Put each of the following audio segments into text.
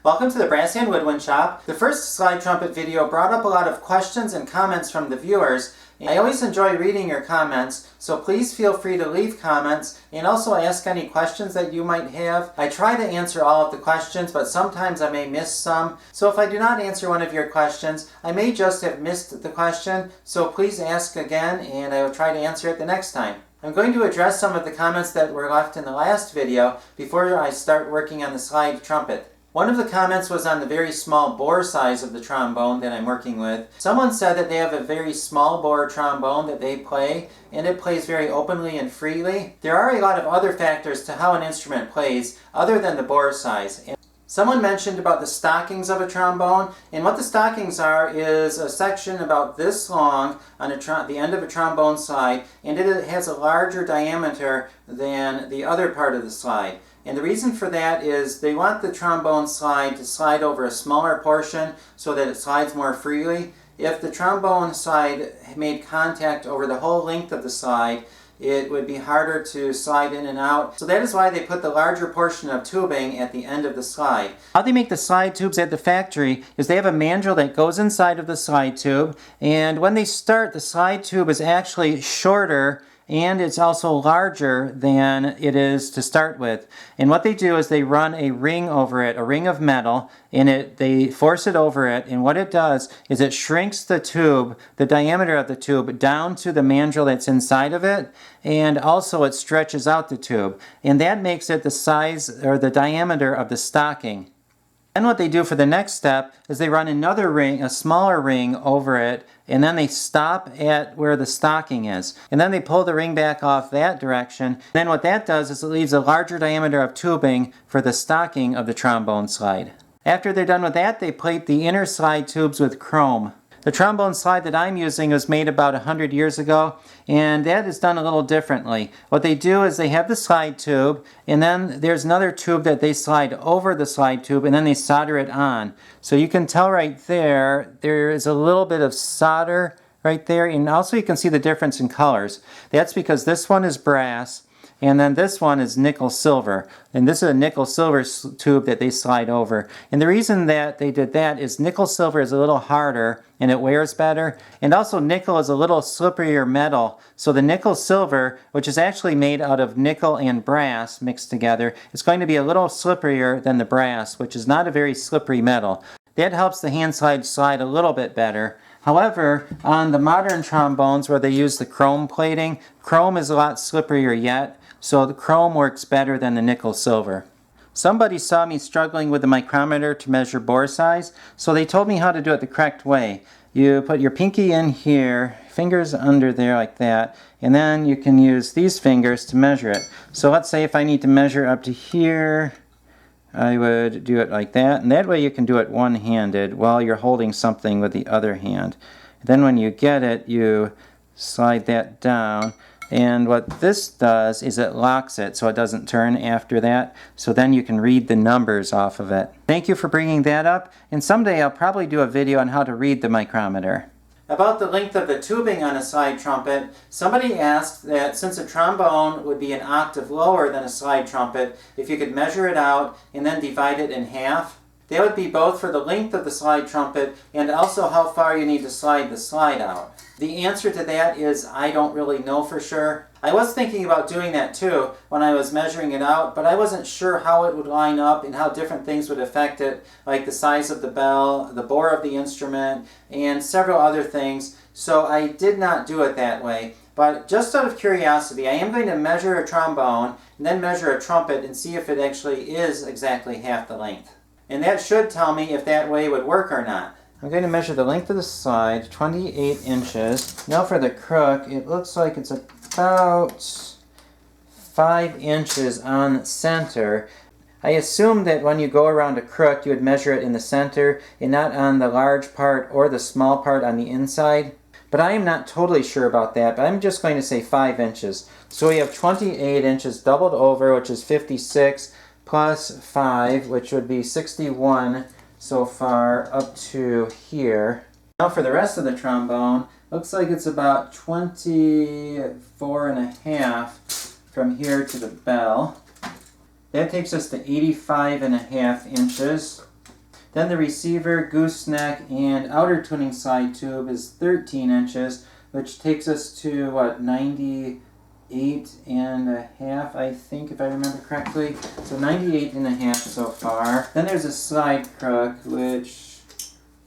Welcome to the Brass and Woodwind Shop. The first slide trumpet video brought up a lot of questions and comments from the viewers. I always enjoy reading your comments, so please feel free to leave comments and also ask any questions that you might have. I try to answer all of the questions, but sometimes I may miss some. So if I do not answer one of your questions, I may just have missed the question, so please ask again and I will try to answer it the next time. I'm going to address some of the comments that were left in the last video before I start working on the slide trumpet. One of the comments was on the very small bore size of the trombone that I'm working with. Someone said that they have a very small bore trombone that they play, and it plays very openly and freely. There are a lot of other factors to how an instrument plays other than the bore size. And someone mentioned about the stockings of a trombone, and what the stockings are is a section about this long on the end of a trombone slide, and it has a larger diameter than the other part of the slide. And the reason for that is they want the trombone slide to slide over a smaller portion so that it slides more freely. If the trombone slide made contact over the whole length of the slide, it would be harder to slide in and out. So that is why they put the larger portion of tubing at the end of the slide. How they make the slide tubes at the factory is they have a mandrel that goes inside of the slide tube, and when they start, the slide tube is actually shorter and it's also larger than it is to start with. And what they do is they run a ring over it, a ring of metal, and they force it over it, and what it does is it shrinks the tube, the diameter of the tube, down to the mandrel that's inside of it, and also it stretches out the tube. And that makes it the size or the diameter of the stocking. Then what they do for the next step is they run another ring, a smaller ring over it, and then they stop at where the stocking is. And then they pull the ring back off that direction. Then what that does is it leaves a larger diameter of tubing for the stocking of the trombone slide. After they're done with that, they plate the inner slide tubes with chrome. The trombone slide that I'm using was made about 100 years ago, and that is done a little differently. What they do is they have the slide tube, and then there's another tube that they slide over the slide tube, and then they solder it on. So you can tell right there, there is a little bit of solder right there, and also you can see the difference in colors. That's because this one is brass, and then this one is nickel silver. And this is a nickel silver tube that they slide over. And the reason that they did that is nickel silver is a little harder and it wears better. And also nickel is a little slipperier metal. So the nickel silver, which is actually made out of nickel and brass mixed together, is going to be a little slipperier than the brass, which is not a very slippery metal. That helps the hand slide a little bit better. However, on the modern trombones where they use the chrome plating, chrome is a lot slipperier yet, so the chrome works better than the nickel silver. Somebody saw me struggling with the micrometer to measure bore size, so they told me how to do it the correct way. You put your pinky in here, fingers under there like that, and then you can use these fingers to measure it. So let's say if I need to measure up to here, I would do it like that, and that way you can do it one-handed while you're holding something with the other hand. Then when you get it, you slide that down, and what this does is it locks it so it doesn't turn after that, so then you can read the numbers off of it. Thank you for bringing that up, and someday I'll probably do a video on how to read the micrometer. About the length of the tubing on a slide trumpet, somebody asked that since a trombone would be an octave lower than a slide trumpet, if you could measure it out and then divide it in half. That would be both for the length of the slide trumpet and also how far you need to slide the slide out. The answer to that is I don't really know for sure. I was thinking about doing that too when I was measuring it out, but I wasn't sure how it would line up and how different things would affect it, like the size of the bell, the bore of the instrument, and several other things, so I did not do it that way. But just out of curiosity, I am going to measure a trombone and then measure a trumpet and see if it actually is exactly half the length. And that should tell me if that way would work or not. I'm going to measure the length of the slide, 28 inches. Now for the crook, it looks like it's about 5 inches on center. I assume that when you go around a crook, you would measure it in the center and not on the large part or the small part on the inside. But I am not totally sure about that, but I'm just going to say 5 inches. So we have 28 inches doubled over, which is 56, plus 5, which would be 61 so far up to here. Now for the rest of the trombone, looks like it's about 24 and a half from here to the bell. That takes us to 85 and a half inches. Then the receiver, gooseneck, and outer tuning slide tube is 13 inches, which takes us to, what, 98 and a half, I think, if I remember correctly. So 98 and a half so far. Then there's a slide crook, which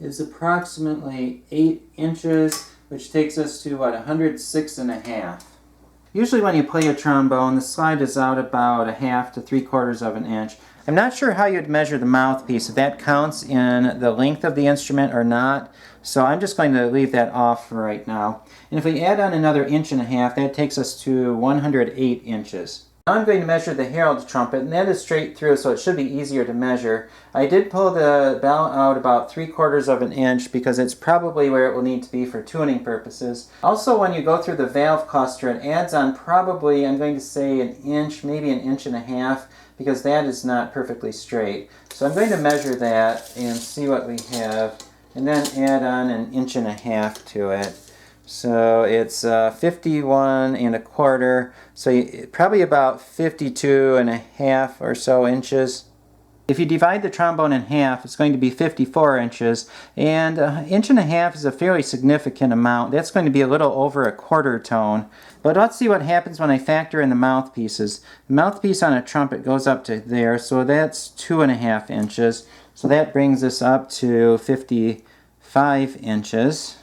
is approximately 8 inches, which takes us to, what, 106 and a half. Usually when you play a trombone, the slide is out about 1/2 to 3/4 of an inch. I'm not sure how you'd measure the mouthpiece, if that counts in the length of the instrument or not, so I'm just going to leave that off for right now. And if we add on another 1.5 inches, that takes us to 108 inches. Now I'm going to measure the herald trumpet, and that is straight through, so it should be easier to measure. I did pull the bell out about 3/4 of an inch because it's probably where it will need to be for tuning purposes. Also, when you go through the valve cluster, it adds on probably, I'm going to say, 1 inch, maybe 1.5 inches, because that is not perfectly straight. So I'm going to measure that and see what we have, and then add on 1.5 inches to it. So it's 51 1/4, so probably about 52 1/2 or so inches. If you divide the trombone in half, it's going to be 54 inches, and 1.5 inches is a fairly significant amount. That's going to be a little over a quarter tone. But let's see what happens when I factor in the mouthpieces. The mouthpiece on a trumpet goes up to there, so that's 2.5 inches. So that brings us up to 55 inches.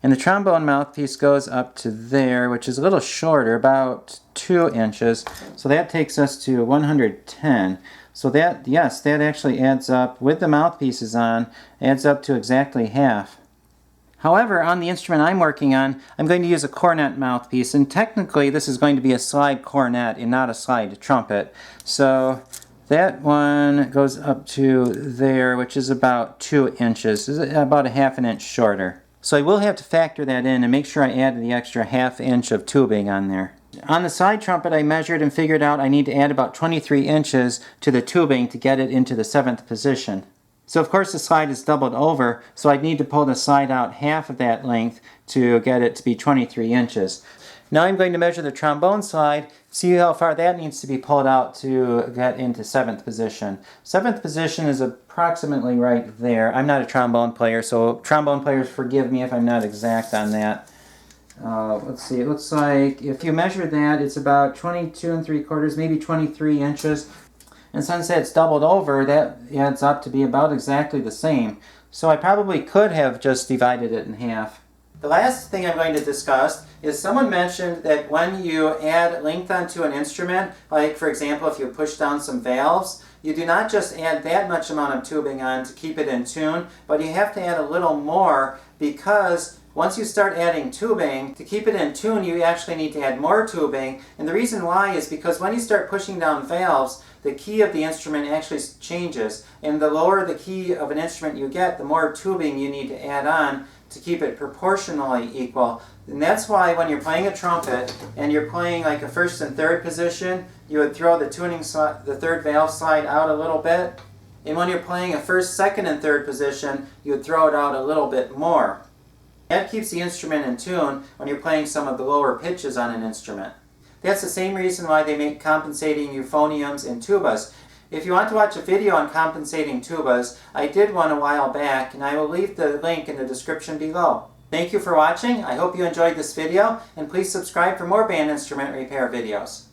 And the trombone mouthpiece goes up to there, which is a little shorter, about 2 inches. So that takes us to 110. So that, yes, that actually adds up, with the mouthpieces on, adds up to exactly half. However, on the instrument I'm working on, I'm going to use a cornet mouthpiece, and technically this is going to be a slide cornet and not a slide trumpet. So that one goes up to there, which is about 2 inches, about 1/2 inch shorter. So I will have to factor that in and make sure I add the extra 1/2 inch of tubing on there. On the side trumpet, I measured and figured out I need to add about 23 inches to the tubing to get it into the 7th position. So of course the slide is doubled over, so I'd need to pull the slide out half of that length to get it to be 23 inches. Now I'm going to measure the trombone slide, see how far that needs to be pulled out to get into 7th position. 7th position is approximately right there. I'm not a trombone player, so trombone players forgive me if I'm not exact on that. Let's see, it looks like if you measure that, it's about 22 3/4, maybe 23 inches. And since it's doubled over, that adds up to be about exactly the same. So I probably could have just divided it in half. The last thing I'm going to discuss is someone mentioned that when you add length onto an instrument, like for example if you push down some valves, you do not just add that much amount of tubing on to keep it in tune, but you have to add a little more, because once you start adding tubing, to keep it in tune you actually need to add more tubing. And the reason why is because when you start pushing down valves, the key of the instrument actually changes. And the lower the key of an instrument you get, the more tubing you need to add on to keep it proportionally equal. And that's why when you're playing a trumpet and you're playing like a 1st and 3rd position, you would throw the tuning slide, the 3rd valve slide out a little bit. And when you're playing a 1st, 2nd, and 3rd position, you would throw it out a little bit more. That keeps the instrument in tune when you're playing some of the lower pitches on an instrument. That's the same reason why they make compensating euphoniums and tubas. If you want to watch a video on compensating tubas, I did one a while back, and I will leave the link in the description below. Thank you for watching. I hope you enjoyed this video, and please subscribe for more band instrument repair videos.